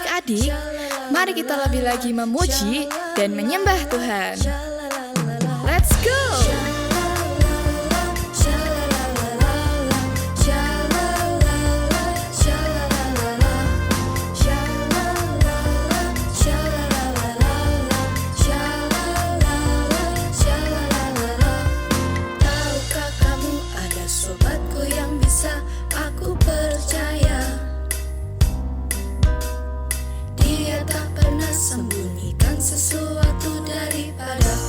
adik-adik, mari kita lebih lagi memuji dan menyembah Tuhan. Let's go! Tahukah kamu ada sobatku yang bisa aku percaya? Dia tak pernah sembunyikan sesuatu daripada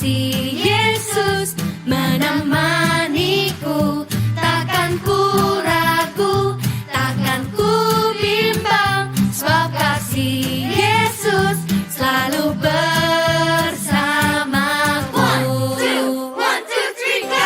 kasih Yesus menemaniku. Takkan ku ragu, takkan ku bimbang, sebab kasih Yesus selalu bersamaku. One, two, three, go!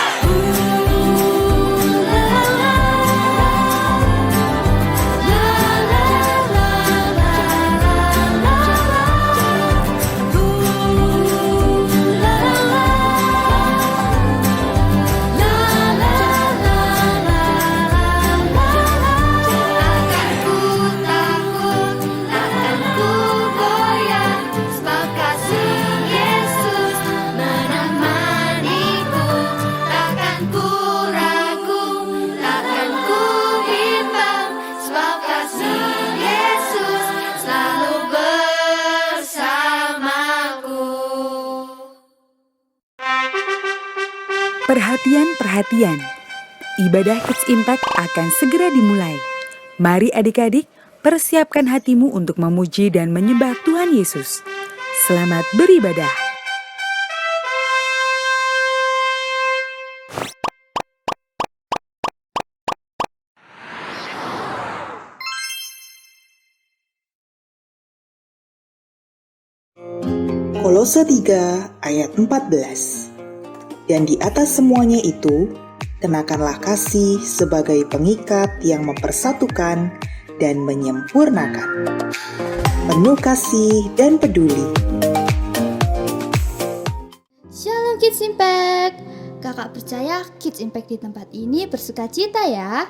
Perhatian, ibadah Kids Impact akan segera dimulai. Mari adik-adik, persiapkan hatimu untuk memuji dan menyembah Tuhan Yesus. Selamat beribadah. Kolose 3 ayat 14. Dan di atas semuanya itu, kenakanlah kasih sebagai pengikat yang mempersatukan dan menyempurnakan. Penuh kasih dan peduli. Shalom Kids Impact. Kakak percaya Kids Impact di tempat ini bersuka cita ya.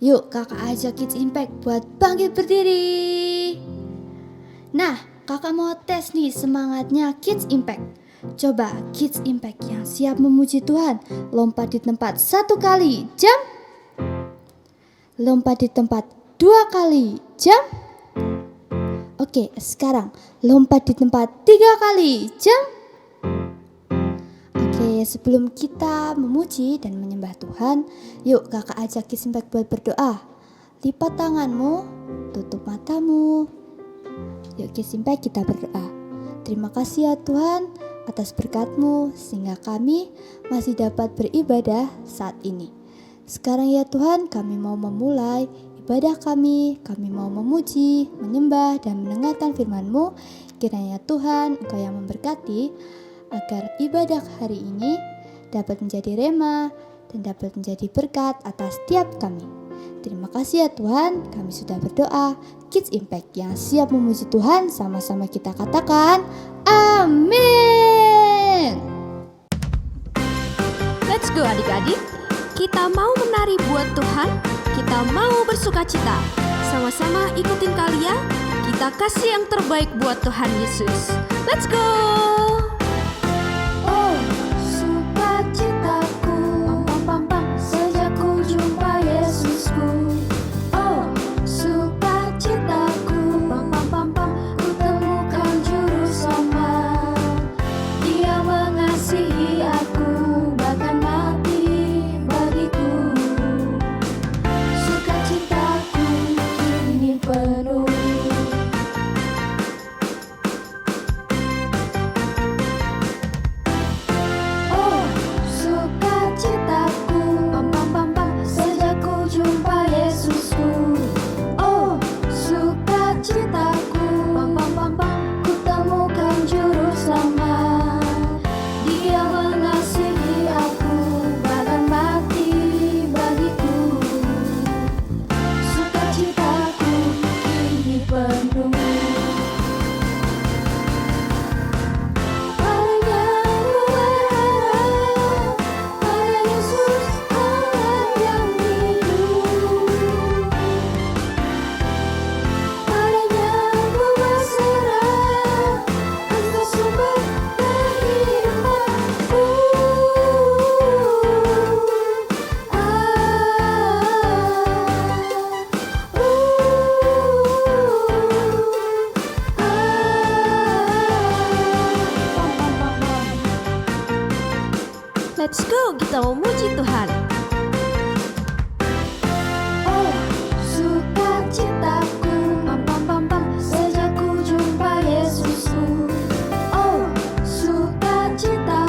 Yuk kakak ajak Kids Impact buat bangkit berdiri. Nah, kakak mau tes nih semangatnya Kids Impact. Coba Kids Impact yang siap memuji Tuhan, lompat di tempat 1 kali, jam. Lompat di tempat 2 kali, jam. Oke, sekarang lompat di tempat 3 kali, jam. Oke, sebelum kita memuji dan menyembah Tuhan, yuk kakak ajak Kids Impact buat berdoa. Lipat tanganmu, tutup matamu. Yuk Kids Impact kita berdoa. Terima kasih ya Tuhan atas berkat-Mu sehingga kami masih dapat beribadah saat ini. Sekarang ya Tuhan, kami mau memulai ibadah kami mau memuji, menyembah dan mendengarkan firman-Mu. Kiranya Tuhan Engkau yang memberkati agar ibadah hari ini dapat menjadi rema dan dapat menjadi berkat atas setiap kami. Terima kasih ya Tuhan, kami sudah berdoa. Kids Impact yang siap memuji Tuhan, sama-sama kita katakan amin. Let's go adik-adik, kita mau menari buat Tuhan, kita mau bersuka cita. Sama-sama ikutin kalian, kita kasih yang terbaik buat Tuhan Yesus. Let's go! Oh, sukacitaku, sejak ku jumpa Yesusku. Oh, sukacitaku, ku temukan juru selamat. Dia mengasihi aku, bahkan mati bagiku. Sukacitaku kini penuh. Oh, sukacitaku, sejak ku jumpa Yesusku. Oh, sukacitaku, ku temukan juru selamat. Dia mengasihi aku, bahkan mati bagiku. Sukacitaku kini penuh. Padanya ku berharap, pada Yesus Allah yang hidup. Padanya ku berserah, Engkau sumber kehidupanku. Let's go, kita memuji Tuhan. Oh, sukacitaku, sejak ku jumpa Yesusku. Oh, sukacitaku,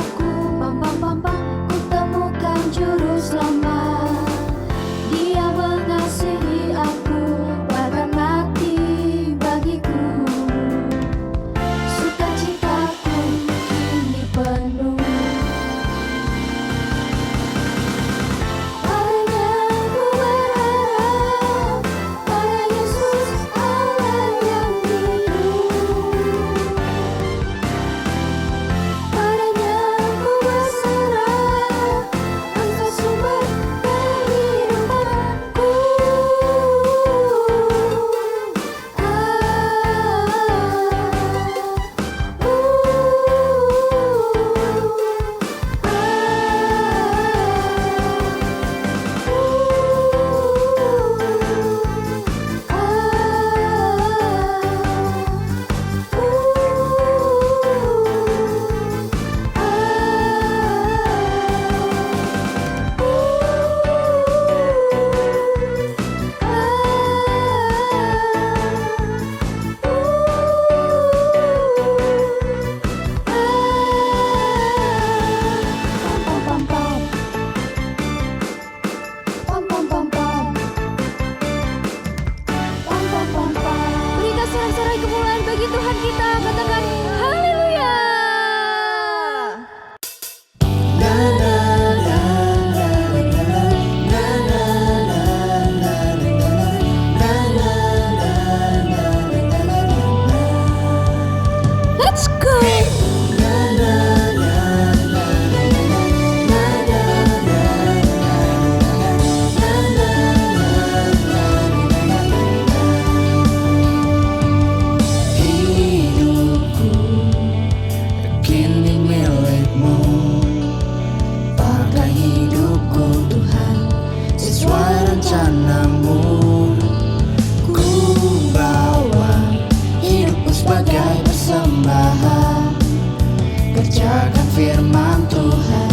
kerjakan firman Tuhan,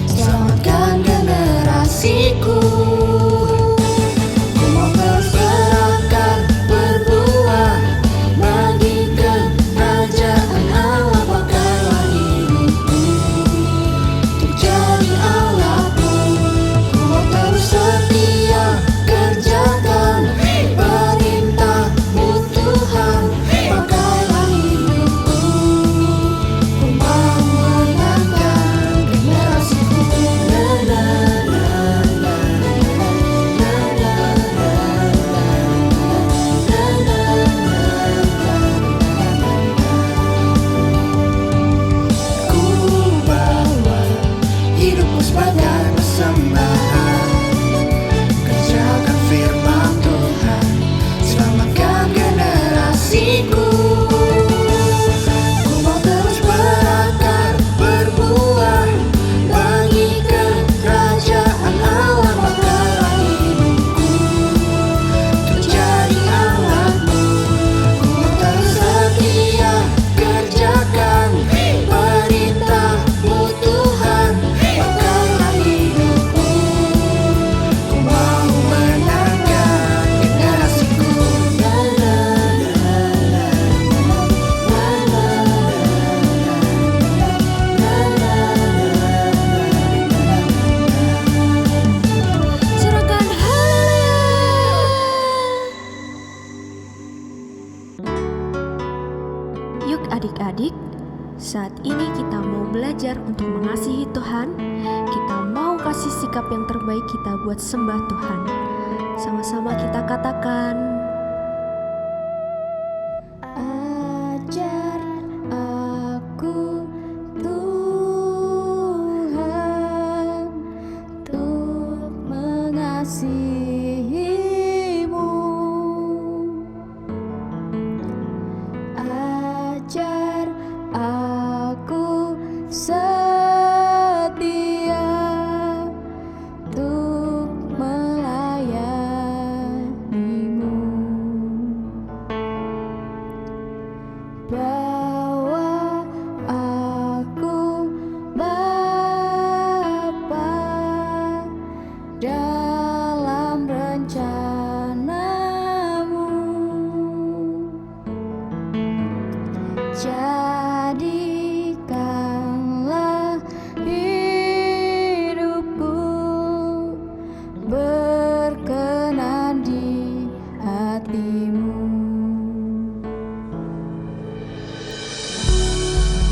selamatkan generasiku. Ku mau terus berakar, berbuah bagi kerajaan Allah. Pakailah hidupku untuk jadi Allahmu. Ku mau terus setia, kerjakan perintah-Mu Tuhan. Pakailah hidupku, ku mau menangkan generasiku. La la la la la la ku bawa hidupku sebagai persembahan, kerjakan firman Tuhan, selamatkan generasiku. Ku mau terus berakar, berbuah bagi kerajaan Allah. Pakailah hidupku untuk jadi Allahmu. Ku mau terus setia, kerjakan perintah-Mu Tuhan. Pakailah hidupku, ku mau menangkan generasiku. La la la la la la Serahkan haleluya. Yuk adik-adik, saat ini kita mau belajar untuk mengasihi Tuhan. Kita mau kasih sikap yang terbaik kita buat sembah Tuhan. Sama-sama kita katakan, Ajar aku Tuhan untuk mengasihi-Mu. Ajar aku setia untuk melayani-Mu. Bawa aku Bapa dalam rencana-Mu. Jadikanlah hidupku berkenan di hati-Mu.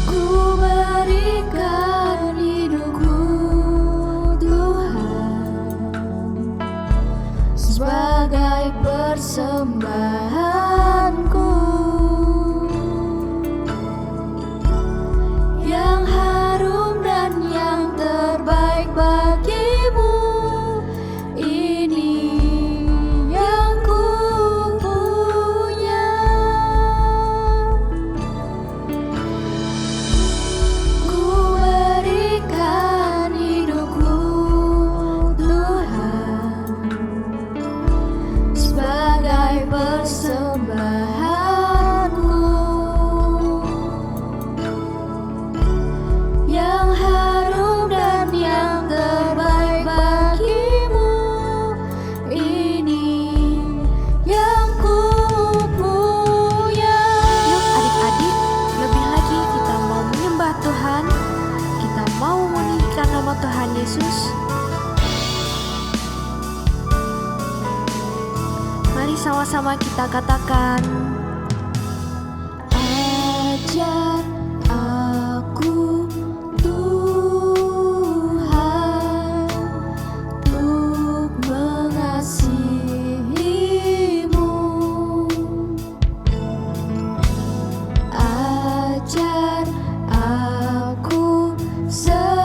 Ku berikan hidupku Tuhan sebagai persembahanku yang harum dan yang terbaik bagi-Mu. Ini yang ku punya. Ku berikan hidupku Tuhan sebagai persembahanku yang harum dan yang terbaik bagi-Mu. Ini yang ku punya. yuk adik-adik, lebih lagi kita mau menyembah Tuhan. Kita mau meninggikan nama Tuhan Yesus. Mari sama-sama kita katakan, Ajar aku Tuhan untuk mengasihi-Mu. Ajar aku setia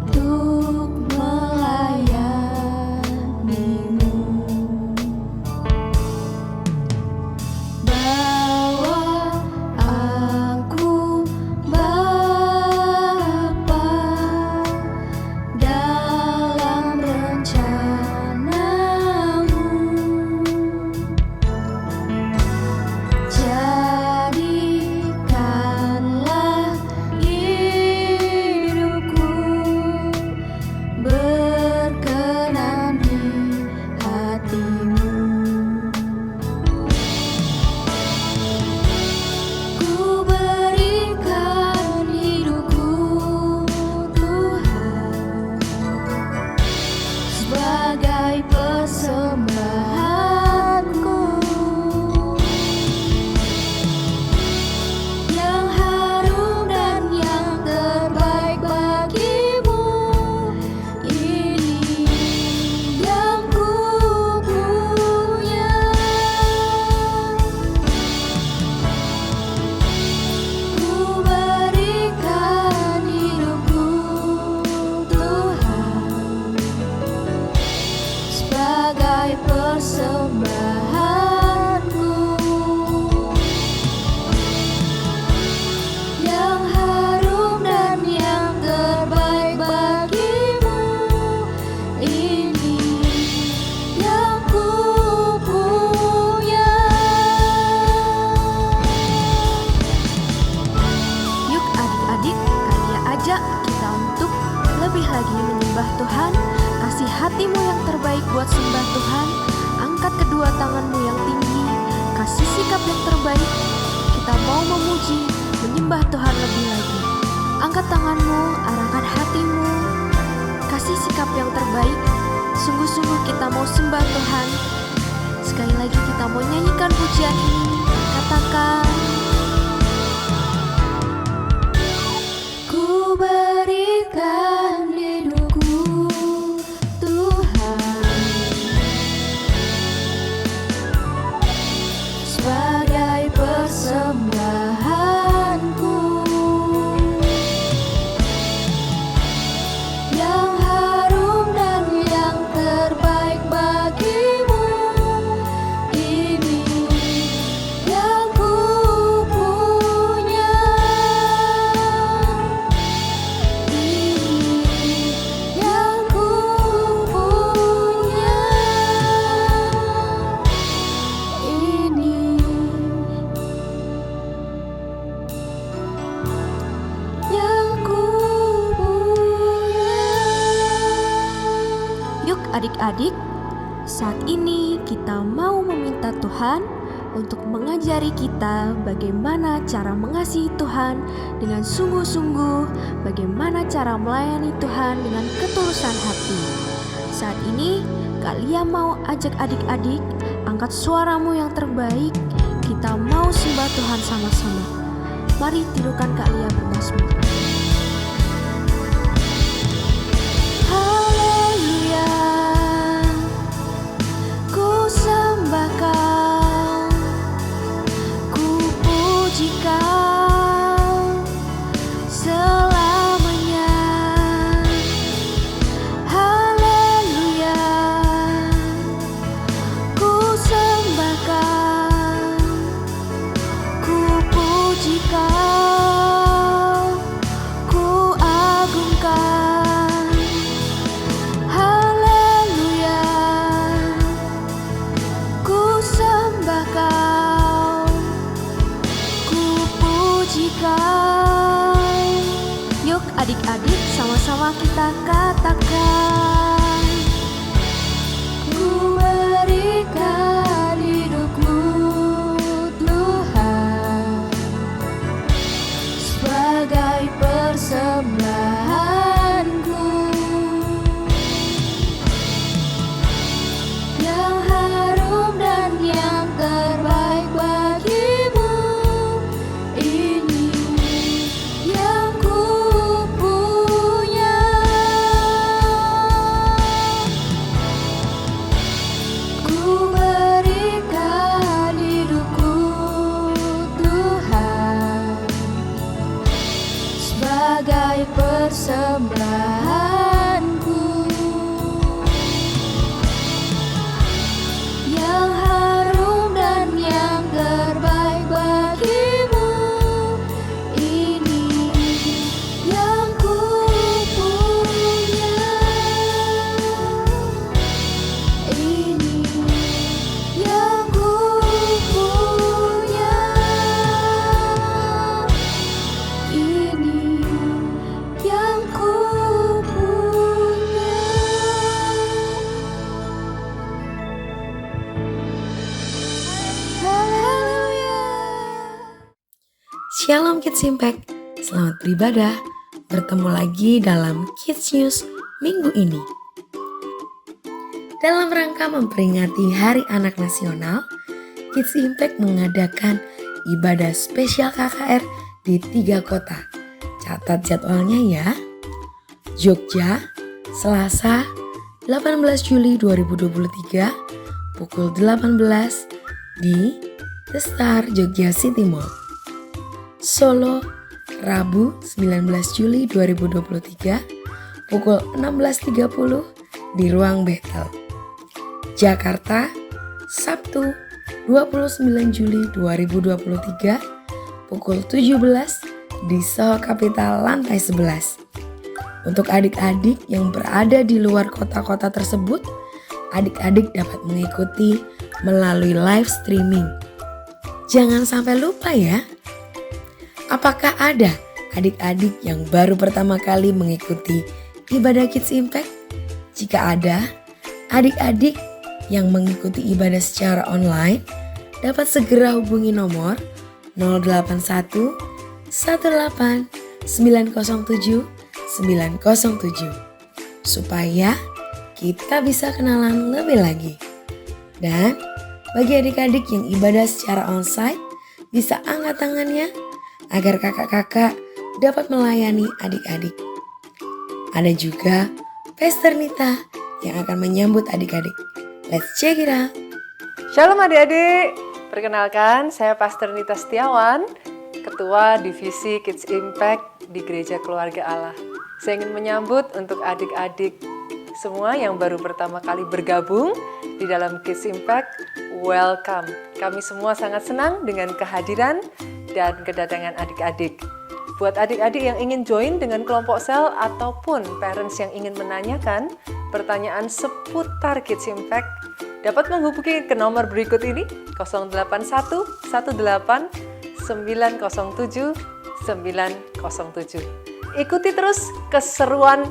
untuk melayani-Mu. Tuhan. Kasih hatimu yang terbaik buat sembah Tuhan. Angkat kedua tanganmu yang tinggi. Kasih sikap yang terbaik. Kita mau memuji, menyembah Tuhan lebih lagi. Angkat tanganmu, arahkan hatimu. Kasih sikap yang terbaik. Sungguh-sungguh kita mau sembah Tuhan. Sekali lagi kita mau nyanyikan pujian ini. Katakan, Ku berikan hidupku Tuhan sebagai persembahanku yang harum dan yang terbaik bagimu. Ini yang ku punya, ini yang ku punya, ini yang ku punya. yuk adik-adik, saat ini kita mau meminta Tuhan untuk mengajari kita bagaimana cara mengasihi Tuhan dengan sungguh-sungguh, bagaimana cara melayani Tuhan dengan ketulusan hati. Saat ini, kalian mau ajak adik-adik, angkat suaramu yang terbaik, kita mau sembah Tuhan sama-sama. Mari tirukan Kak Lia bermazmur. Haleluya, ku sembah Kau, ku puji Kau selamanya. Haleluya, ku sembah Kau, ku puji Kau, ku agungkan. Haleluya, ku sembah Kau, ku puji Kau. Yuk adik-adik, sama-sama kita katakan, Ku berikan hidupku Tuhan sebagai persembahanku yang harum dan yang terbaik bagimu. Ini yang ku punya, ku berikan hidupku Tuhan sebagai persembahanku yang harum dan yang terbaik bagimu. Ini yang ku punya, ini yang ku punya, ini yang ku punya. Haleluya. Shalom Kids Impact, selamat beribadah. Bertemu lagi dalam Kids News minggu ini. Dalam rangka memperingati Hari Anak Nasional, Kids Impact mengadakan ibadah spesial KKR di 3 kota. Catat jadwalnya ya. Jogja, Selasa 18 Juli 2023 pukul 18 di The Star Jogja City Mall. Solo, Rabu 19 Juli 2023 pukul 16.30 di Ruang Bethel. Jakarta, Sabtu 29 Juli 2023 pukul 17 di Soho Capital lantai 11. Untuk adik-adik yang berada di luar kota-kota tersebut, adik-adik dapat mengikuti melalui live streaming. Jangan sampai lupa ya. Apakah ada adik-adik yang baru pertama kali mengikuti ibadah Kids Impact? Jika ada adik-adik yang mengikuti ibadah secara online, dapat segera hubungi nomor 081 18 907 907 supaya kita bisa kenalan lebih lagi. Dan bagi adik-adik yang ibadah secara onsite, bisa angkat tangannya agar kakak-kakak dapat melayani adik-adik. Ada juga Pastor Nita yang akan menyambut adik-adik. Let's check it out. Shalom adik-adik, perkenalkan saya Pastor Nita Setiawan, Ketua Divisi Kids Impact di Gereja Keluarga Allah. Saya ingin menyambut untuk adik-adik semua yang baru pertama kali bergabung di dalam Kids Impact, welcome. Kami semua sangat senang dengan kehadiran dan kedatangan adik-adik. Buat adik-adik yang ingin join dengan kelompok sel ataupun parents yang ingin menanyakan pertanyaan seputar Kids Impact, dapat menghubungi ke nomor berikut ini 081 18 907 907. Ikuti terus keseruan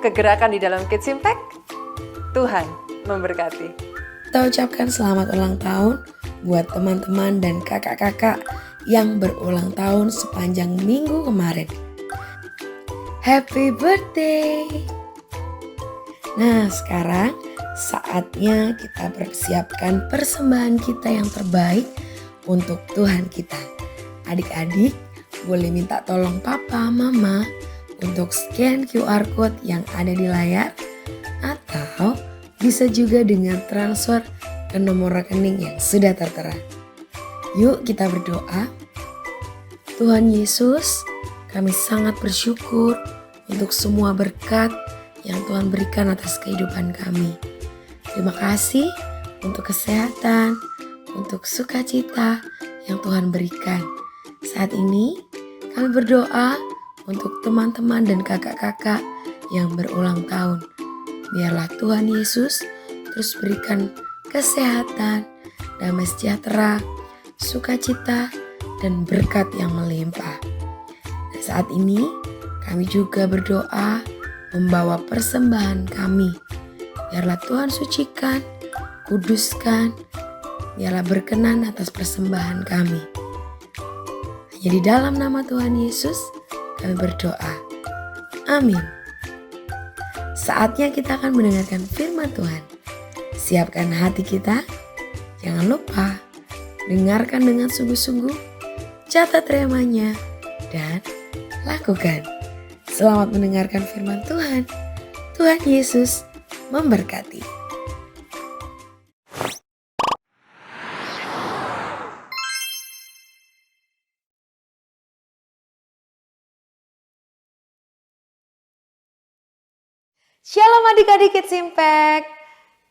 kegerakan di dalam Kids Impact. Tuhan memberkati. Kita ucapkan selamat ulang tahun buat teman-teman dan kakak-kakak yang berulang tahun sepanjang minggu kemarin. Happy birthday! Nah, sekarang saatnya kita persiapkan persembahan kita yang terbaik untuk Tuhan kita. Adik-adik boleh minta tolong papa, mama untuk scan QR code yang ada di layar, atau bisa juga dengan transfer ke nomor rekening yang sudah tertera. Yuk kita berdoa. Tuhan Yesus, kami sangat bersyukur untuk semua berkat yang Tuhan berikan atas kehidupan kami. Terima kasih untuk kesehatan, untuk sukacita yang Tuhan berikan. Saat ini kami berdoa untuk teman-teman dan kakak-kakak yang berulang tahun. Biarlah Tuhan Yesus terus berikan kesehatan, damai sejahtera, sukacita, dan berkat yang melimpah. Dan saat ini kami juga berdoa membawa persembahan kami. Biarlah Tuhan sucikan, kuduskan, biarlah berkenan atas persembahan kami. Hanya di dalam nama Tuhan Yesus kami berdoa. Amin. Saatnya kita akan mendengarkan firman Tuhan. Siapkan hati kita. Jangan lupa dengarkan dengan sungguh-sungguh, catat remanya, dan lakukan. Selamat mendengarkan firman Tuhan. Tuhan Yesus memberkati. Shalom adik-adik Kids Impact,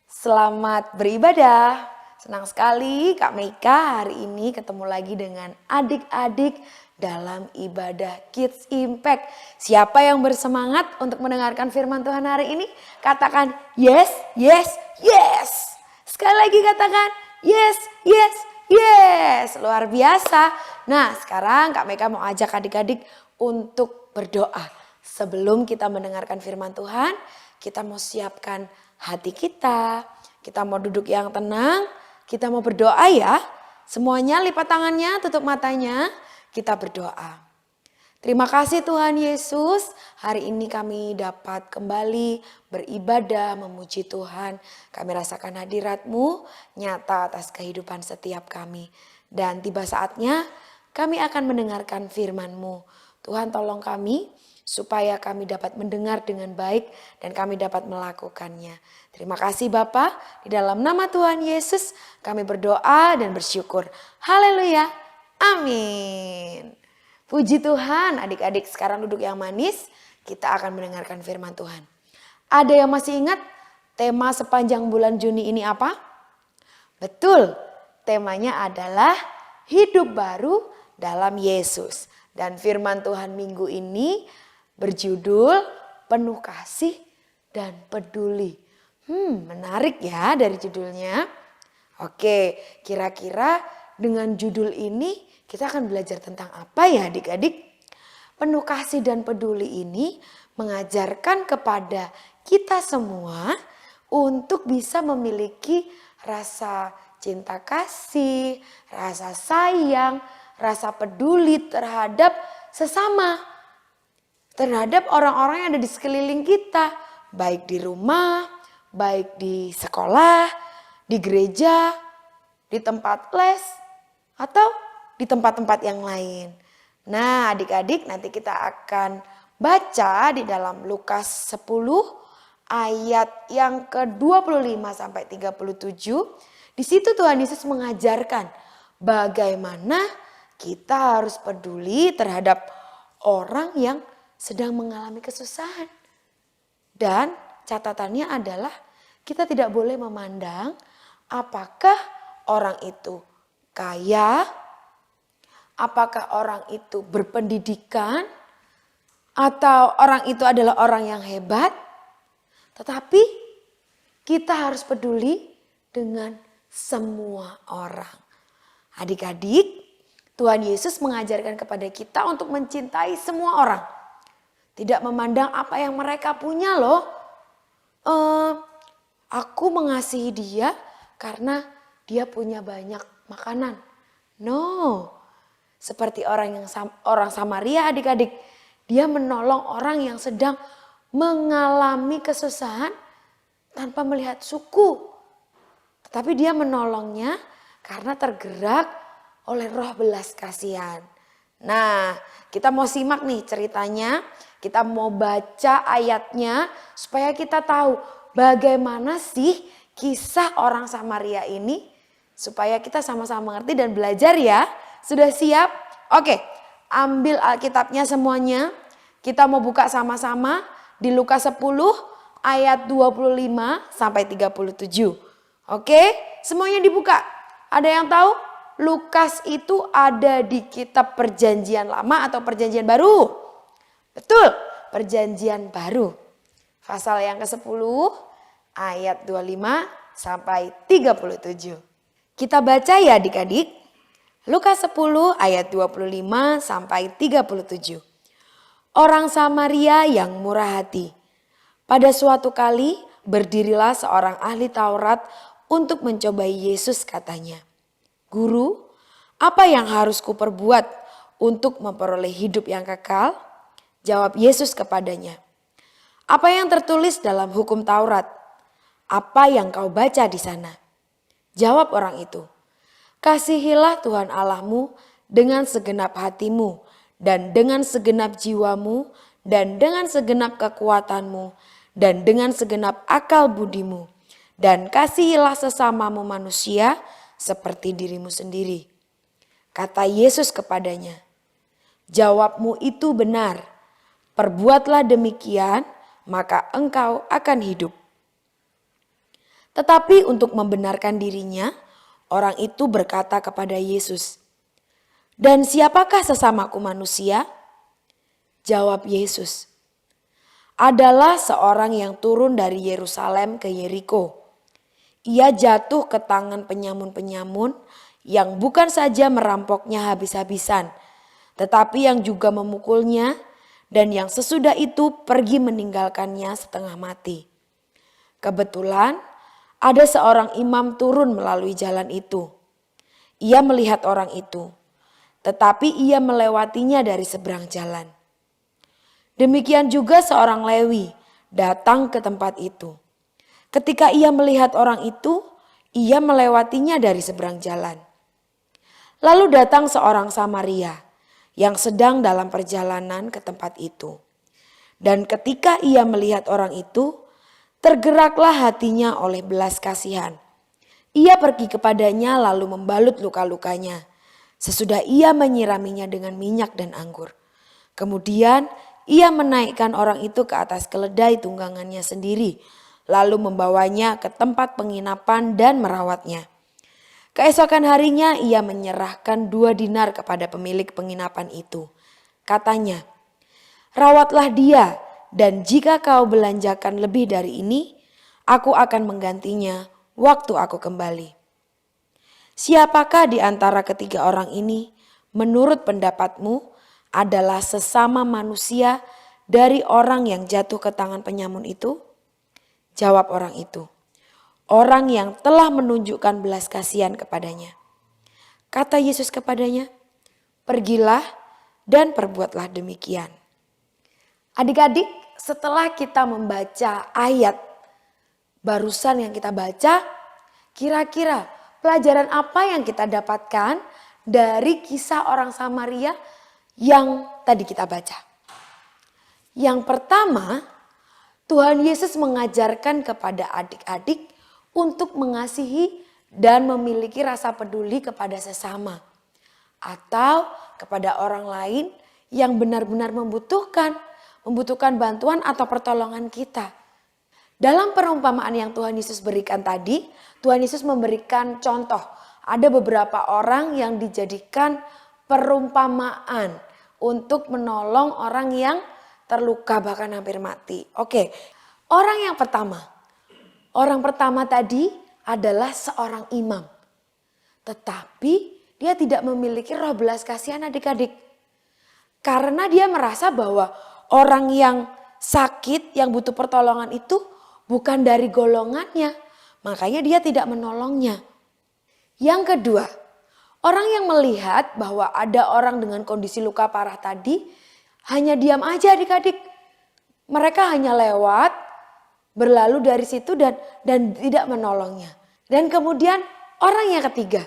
selamat beribadah. Senang sekali Kak Meika hari ini ketemu lagi dengan adik-adik dalam ibadah Kids Impact. Siapa yang bersemangat untuk mendengarkan firman Tuhan hari ini? Katakan yes, yes, yes. Sekali lagi katakan yes, yes, yes. Luar biasa. Nah sekarang Kak Meika mau ajak adik-adik untuk berdoa. Sebelum kita mendengarkan firman Tuhan, kita mau siapkan hati kita. Kita mau duduk yang tenang. Kita mau berdoa ya. Semuanya lipat tangannya, tutup matanya. Kita berdoa. Terima kasih Tuhan Yesus. Hari ini kami dapat kembali beribadah, memuji Tuhan. Kami rasakan hadirat-Mu nyata atas kehidupan setiap kami. Dan tiba saatnya kami akan mendengarkan firman-Mu. Tuhan tolong kami supaya kami dapat mendengar dengan baik dan kami dapat melakukannya. Terima kasih Bapa, di dalam nama Tuhan Yesus kami berdoa dan bersyukur. Haleluya, amin. Puji Tuhan, adik-adik sekarang duduk yang manis, kita akan mendengarkan firman Tuhan. Ada yang masih ingat tema sepanjang bulan Juni ini apa? Betul, temanya adalah hidup baru dalam Yesus. Dan firman Tuhan minggu ini berjudul penuh kasih dan peduli. Menarik ya dari judulnya. Oke, kira-kira dengan judul ini kita akan belajar tentang apa ya adik-adik? Penuh kasih dan peduli ini mengajarkan kepada kita semua untuk bisa memiliki rasa cinta kasih, rasa sayang, rasa peduli terhadap sesama, terhadap orang-orang yang ada di sekeliling kita, baik di rumah, baik di sekolah, di gereja, di tempat les, atau di tempat-tempat yang lain. Nah, adik-adik, nanti kita akan baca di dalam Lukas 10 ayat yang ke-25 sampai 37. Di situ Tuhan Yesus mengajarkan bagaimana kita harus peduli terhadap orang yang sedang mengalami kesusahan. Dan catatannya adalah kita tidak boleh memandang apakah orang itu kaya, apakah orang itu berpendidikan, atau orang itu adalah orang yang hebat. Tetapi kita harus peduli dengan semua orang. Adik-adik, Tuhan Yesus mengajarkan kepada kita untuk mencintai semua orang. Tidak memandang apa yang mereka punya loh. Aku mengasihi dia karena dia punya banyak makanan. No. Seperti orang Samaria adik-adik. Dia menolong orang yang sedang mengalami kesusahan tanpa melihat suku. Tetapi dia menolongnya karena tergerak oleh roh belas kasihan. Nah, kita mau simak nih ceritanya. Kita mau baca ayatnya supaya kita tahu bagaimana sih kisah orang Samaria ini. Supaya kita sama-sama mengerti dan belajar ya. Sudah siap? Oke, ambil Alkitabnya semuanya. Kita mau buka sama-sama di Lukas 10 ayat 25 sampai 37. Oke, semuanya dibuka. Ada yang tahu? Lukas itu ada di kitab Perjanjian Lama atau Perjanjian Baru? Betul, Perjanjian Baru. Pasal yang ke-10 ayat 25 sampai 37. Kita baca ya adik-adik. Lukas 10 ayat 25 sampai 37. Orang Samaria yang murah hati. Pada suatu kali berdirilah seorang ahli Taurat untuk mencobai Yesus, katanya. Guru, apa yang harus kuperbuat untuk memperoleh hidup yang kekal? Jawab Yesus kepadanya. Apa yang tertulis dalam hukum Taurat? Apa yang kau baca di sana? Jawab orang itu. Kasihilah Tuhan Allahmu dengan segenap hatimu dan dengan segenap jiwamu dan dengan segenap kekuatanmu dan dengan segenap akal budimu. Dan kasihilah sesamamu manusia seperti dirimu sendiri. Kata Yesus kepadanya, jawabmu itu benar. Perbuatlah demikian, maka engkau akan hidup. Tetapi untuk membenarkan dirinya, orang itu berkata kepada Yesus, dan siapakah sesamaku manusia? Jawab Yesus, adalah seorang yang turun dari Yerusalem ke Yeriko. Ia jatuh ke tangan penyamun-penyamun yang bukan saja merampoknya habis-habisan, tetapi yang juga memukulnya, dan yang sesudah itu pergi meninggalkannya setengah mati. Kebetulan ada seorang imam turun melalui jalan itu. Ia melihat orang itu, tetapi ia melewatinya dari seberang jalan. Demikian juga seorang Lewi datang ke tempat itu. Ketika ia melihat orang itu, ia melewatinya dari seberang jalan. Lalu datang seorang Samaria yang sedang dalam perjalanan ke tempat itu. Dan ketika ia melihat orang itu, tergeraklah hatinya oleh belas kasihan. Ia pergi kepadanya lalu membalut luka-lukanya. Sesudah ia menyiraminya dengan minyak dan anggur. Kemudian ia menaikkan orang itu ke atas keledai tunggangannya sendiri, lalu membawanya ke tempat penginapan dan merawatnya. Keesokan harinya ia menyerahkan 2 dinar kepada pemilik penginapan itu. Katanya, rawatlah dia, dan jika kau belanjakan lebih dari ini, aku akan menggantinya waktu aku kembali. Siapakah di antara ketiga orang ini menurut pendapatmu adalah sesama manusia dari orang yang jatuh ke tangan penyamun itu? Jawab orang itu, orang yang telah menunjukkan belas kasihan kepadanya. Kata Yesus kepadanya, pergilah dan perbuatlah demikian. Adik-adik, setelah kita membaca ayat barusan yang kita baca, kira-kira pelajaran apa yang kita dapatkan dari kisah orang Samaria yang tadi kita baca? Yang pertama, Tuhan Yesus mengajarkan kepada adik-adik untuk mengasihi dan memiliki rasa peduli kepada sesama atau kepada orang lain yang benar-benar membutuhkan bantuan atau pertolongan kita. Dalam perumpamaan yang Tuhan Yesus berikan tadi, Tuhan Yesus memberikan contoh. Ada beberapa orang yang dijadikan perumpamaan untuk menolong orang yang terluka bahkan hampir mati. Oke, orang pertama tadi adalah seorang imam. Tetapi dia tidak memiliki roh belas kasihan adik-adik. Karena dia merasa bahwa orang yang sakit, yang butuh pertolongan itu bukan dari golongannya. Makanya dia tidak menolongnya. Yang kedua, orang yang melihat bahwa ada orang dengan kondisi luka parah tadi hanya diam aja adik-adik. Mereka hanya lewat, berlalu dari situ dan tidak menolongnya. Dan kemudian orang yang ketiga.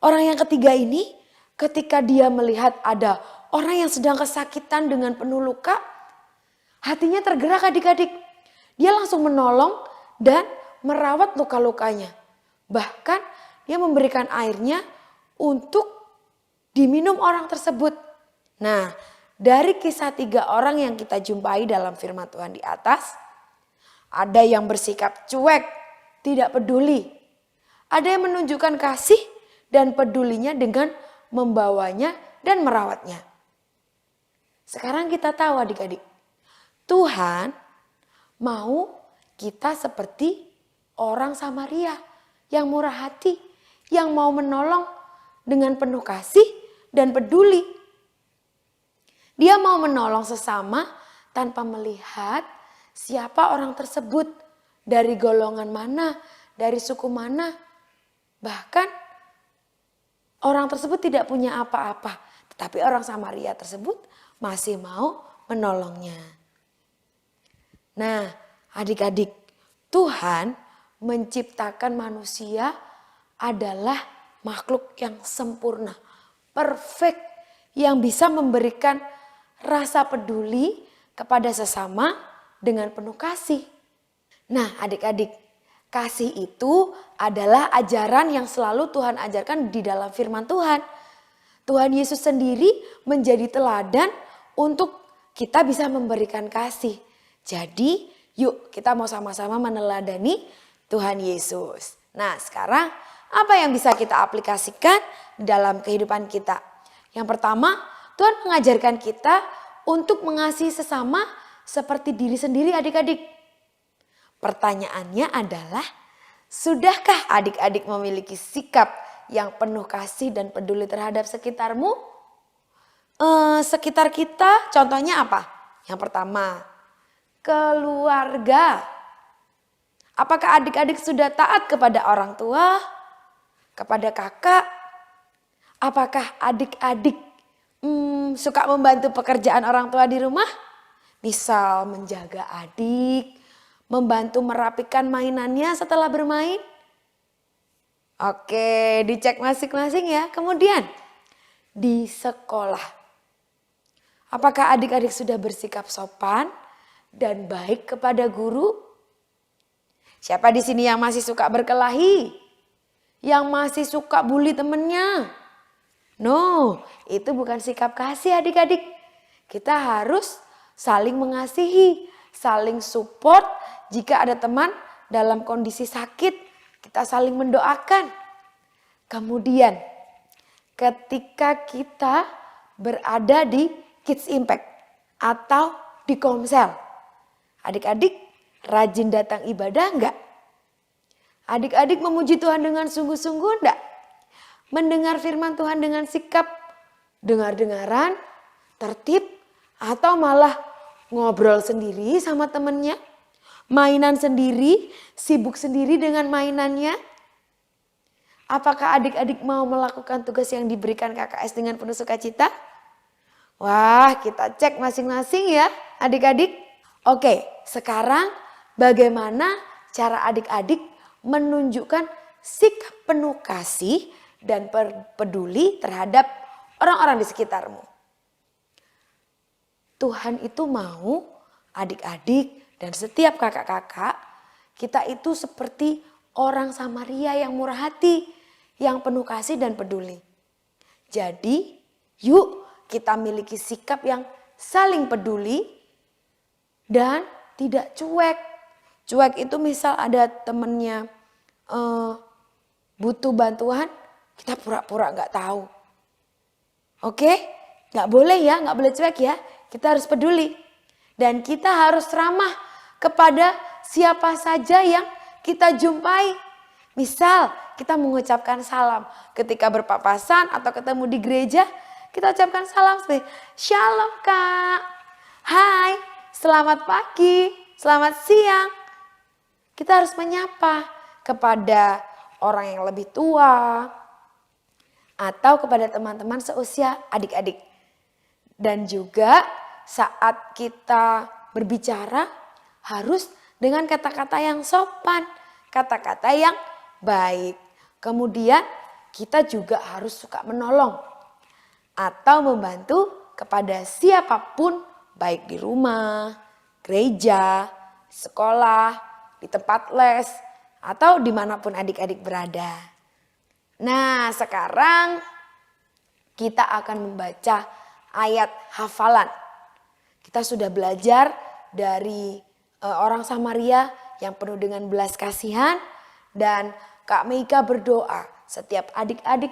Orang yang ketiga ini ketika dia melihat ada orang yang sedang kesakitan dengan penuh luka, hatinya tergerak adik-adik. Dia langsung menolong dan merawat luka-lukanya. Bahkan dia memberikan airnya untuk diminum orang tersebut. Nah, dari kisah 3 orang yang kita jumpai dalam firman Tuhan di atas, ada yang bersikap cuek, tidak peduli. Ada yang menunjukkan kasih dan pedulinya dengan membawanya dan merawatnya. Sekarang kita tahu adik-adik, Tuhan mau kita seperti orang Samaria yang murah hati, yang mau menolong dengan penuh kasih dan peduli. Dia mau menolong sesama tanpa melihat siapa orang tersebut, dari golongan mana, dari suku mana. Bahkan orang tersebut tidak punya apa-apa, tetapi orang Samaria tersebut masih mau menolongnya. Nah, adik-adik, Tuhan menciptakan manusia adalah makhluk yang sempurna, perfect, yang bisa memberikan rasa peduli kepada sesama dengan penuh kasih. Nah, adik-adik, kasih itu adalah ajaran yang selalu Tuhan ajarkan di dalam firman Tuhan. Tuhan Yesus sendiri menjadi teladan untuk kita bisa memberikan kasih. Jadi, yuk kita mau sama-sama meneladani Tuhan Yesus. Nah, sekarang apa yang bisa kita aplikasikan dalam kehidupan kita? Yang pertama, Tuhan mengajarkan kita untuk mengasihi sesama seperti diri sendiri adik-adik. Pertanyaannya adalah, sudahkah adik-adik memiliki sikap yang penuh kasih dan peduli terhadap sekitarmu? Sekitar kita contohnya apa? Yang pertama, keluarga. Apakah adik-adik sudah taat kepada orang tua? Kepada kakak? Apakah adik-adik suka membantu pekerjaan orang tua di rumah? Misal menjaga adik, membantu merapikan mainannya setelah bermain. Oke, dicek masing-masing ya. Kemudian di sekolah, apakah adik-adik sudah bersikap sopan dan baik kepada guru? Siapa di sini yang masih suka berkelahi? Yang masih suka bully temennya? No, itu bukan sikap kasih adik-adik. Kita harus saling mengasihi, saling support. Jika ada teman dalam kondisi sakit, kita saling mendoakan. Kemudian ketika kita berada di Kids Impact atau di Komsel, adik-adik rajin datang ibadah enggak? Adik-adik memuji Tuhan dengan sungguh-sungguh enggak? Mendengar firman Tuhan dengan sikap dengar-dengaran, tertib, atau malah ngobrol sendiri sama temennya? mainan sendiri, sibuk sendiri dengan mainannya? Apakah adik-adik mau melakukan tugas yang diberikan KKS dengan penuh sukacita? Wah, kita cek masing-masing ya adik-adik. Oke, sekarang bagaimana cara adik-adik menunjukkan sikap penuh kasih dan peduli terhadap orang-orang di sekitarmu? Tuhan itu mau adik-adik dan setiap kakak-kakak kita itu seperti orang Samaria yang murah hati, yang penuh kasih dan peduli. Jadi yuk kita miliki sikap yang saling peduli dan tidak cuek. Cuek itu misal ada temennya butuh bantuan, kita pura-pura nggak tahu. Oke? Nggak boleh ya, nggak boleh cuek ya. Kita harus peduli. Dan kita harus ramah kepada siapa saja yang kita jumpai. Misal kita mengucapkan salam ketika berpapasan atau ketemu di gereja. Kita ucapkan salam seperti Shalom Kak. Hai, selamat pagi, selamat siang. Kita harus menyapa kepada orang yang lebih tua atau kepada teman-teman seusia adik-adik. Dan juga saat kita berbicara harus dengan kata-kata yang sopan, kata-kata yang baik. Kemudian kita juga harus suka menolong atau membantu kepada siapapun, baik di rumah, gereja, sekolah, di tempat les, atau dimanapun adik-adik berada. Nah, sekarang kita akan membaca ayat hafalan. Kita sudah belajar dari orang Samaria yang penuh dengan belas kasihan, dan Kak Meika berdoa setiap adik-adik,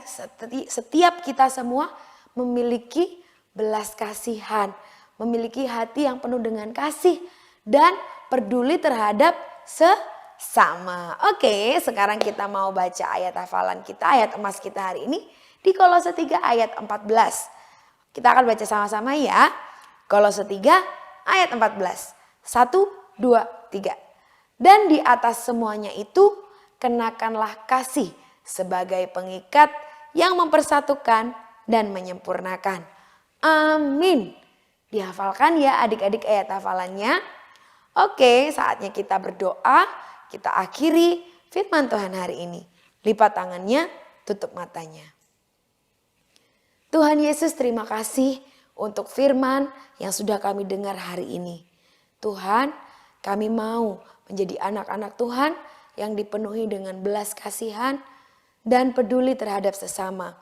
setiap kita semua memiliki belas kasihan, memiliki hati yang penuh dengan kasih dan peduli terhadap sesama. Oke, sekarang kita mau baca ayat hafalan kita, ayat emas kita hari ini di Kolose 3 ayat 14. Kita akan baca sama-sama ya. Kolose 3 ayat 14. 1, 2, 3. Dan di atas semuanya itu kenakanlah kasih sebagai pengikat yang mempersatukan dan menyempurnakan. Amin. Dihafalkan ya adik-adik ayat hafalannya. Oke, saatnya kita berdoa. Kita akhiri firman Tuhan hari ini. Lipat tangannya, tutup matanya. Tuhan Yesus, terima kasih untuk firman yang sudah kami dengar hari ini. Tuhan, kami mau menjadi anak-anak Tuhan yang dipenuhi dengan belas kasihan dan peduli terhadap sesama.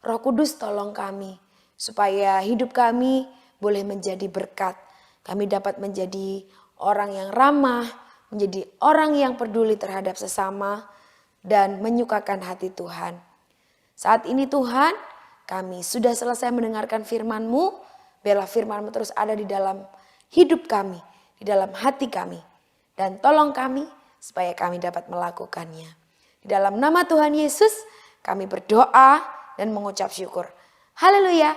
Roh Kudus, tolong kami supaya hidup kami boleh menjadi berkat. Kami dapat menjadi orang yang ramah, menjadi orang yang peduli terhadap sesama dan menyukakan hati Tuhan. Saat ini Tuhan, kami sudah selesai mendengarkan firman-Mu. Biarlah firman-Mu terus ada di dalam hidup kami, di dalam hati kami. Dan tolong kami supaya kami dapat melakukannya. Di dalam nama Tuhan Yesus kami berdoa dan mengucap syukur. Haleluya.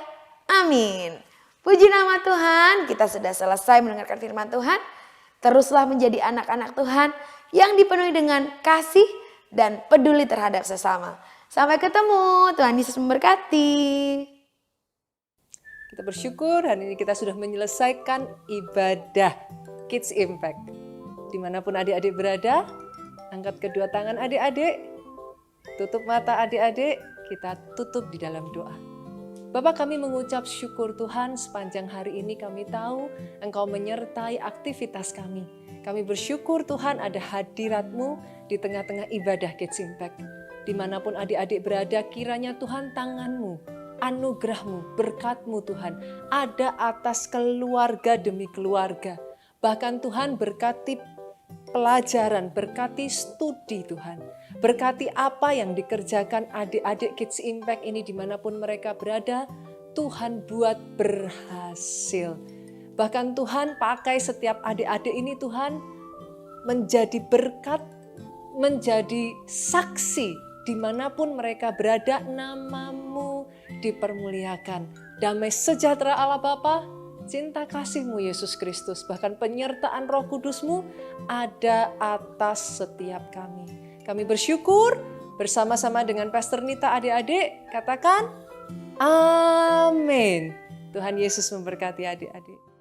Amin. Puji nama Tuhan, kita sudah selesai mendengarkan firman Tuhan. Teruslah menjadi anak-anak Tuhan yang dipenuhi dengan kasih dan peduli terhadap sesama. Sampai ketemu, Tuhan Yesus memberkati. Kita bersyukur hari ini kita sudah menyelesaikan ibadah Kids Impact. Dimanapun adik-adik berada, angkat kedua tangan adik-adik, tutup mata adik-adik, kita tutup di dalam doa. Bapa, kami mengucap syukur Tuhan sepanjang hari ini kami tahu Engkau menyertai aktivitas kami. Kami bersyukur Tuhan ada hadirat-Mu di tengah-tengah ibadah Kids Impact. Dimanapun adik-adik berada, kiranya Tuhan tangan-Mu, anugerah-Mu, berkat-Mu Tuhan ada atas keluarga demi keluarga. Bahkan Tuhan berkati pelajaran, berkati studi Tuhan. Berkati apa yang dikerjakan adik-adik Kids Impact ini dimanapun mereka berada, Tuhan buat berhasil. Bahkan Tuhan pakai setiap adik-adik ini Tuhan menjadi berkat, menjadi saksi dimanapun mereka berada, nama-Mu dipermuliakan. Damai sejahtera Allah Bapa cinta kasih-Mu Yesus Kristus, bahkan penyertaan Roh Kudus-Mu ada atas setiap kami. Kami bersyukur bersama-sama dengan Pastor Nita, adik-adik, katakan amin. Tuhan Yesus memberkati adik-adik.